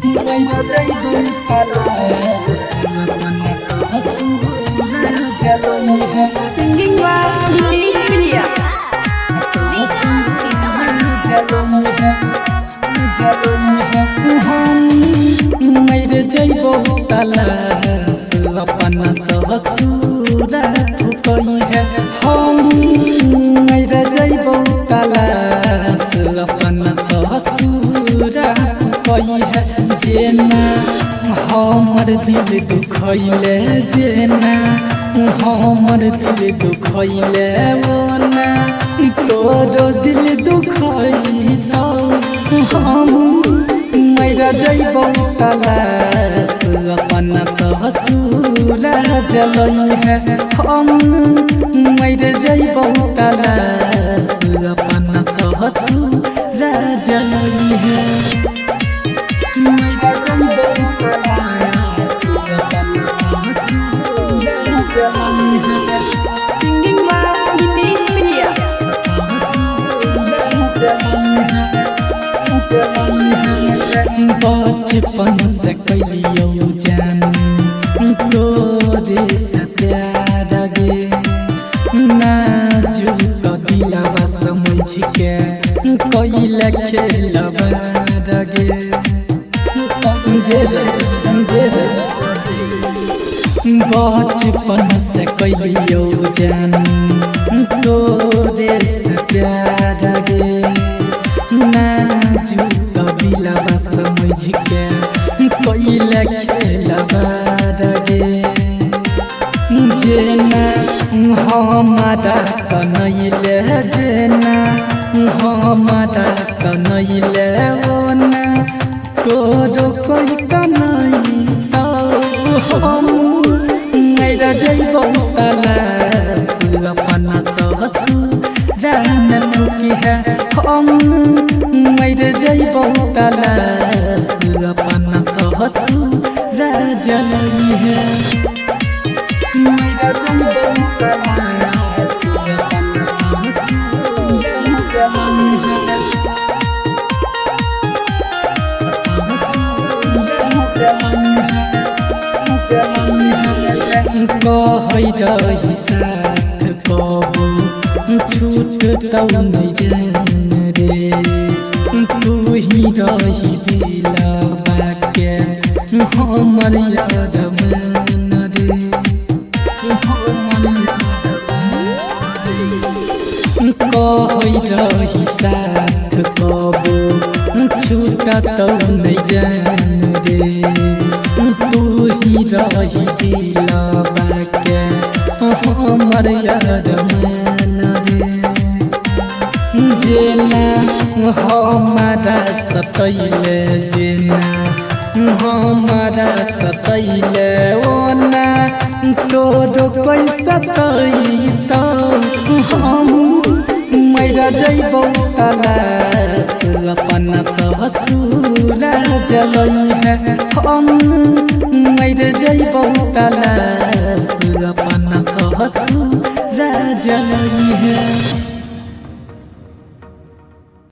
मैरा जइबो तलाश अपन ससुर जलई है Singing by Dinesh Priya. मर जइबो तलाश अपन ससुर ठुकई है हम मर जइबो तलाश अपन ससुर ठुकई है जेना हमर दिल दुखैले जेना हमर दिल दुखैले ओना तोरो दिल दुखैतौ हम मर जइबो तलाश अपन ससुर जलई है हम मर जइबो तलाश अपन ससुर जलई है मर जइबो तलाश अपन ससुर जलई है Singing by Dinesh Priya. बचपन से कलियो जान तोरे से प्यार गे नाजुक दिलवा समझ के कइले खेलबा गे बचपन से कलियो जान तोरे से प्यार गे नाजुक दिलवा समझ के कइले खेलबा गे जेना हमारा कनैले जेना हमारा कनैले ओना तोरो कोई कनैतौ हम मर जइबो तलाश अपन ससुर ठुकी है हम मर जइबो तलाश अपन ससुर जलई है मर जइबो तलाश अपन ससुर जलई है कहै रही साथ कबो छूटतौ नहीं जान रे तू ही रही दिलवा के हमर याद मन रे कहै रही साथ कबो छूटतौ नहीं जान रे तू ही रही दिलवा के हमर याद मन रे जेना हमारा सतैले जेना हमारा सतैले ओना तोरो कोई सतैतौ हम मर जइबो तलाश अपन ससुर जलई है हम मर जइबो तलाश अपन ससुर जलई है।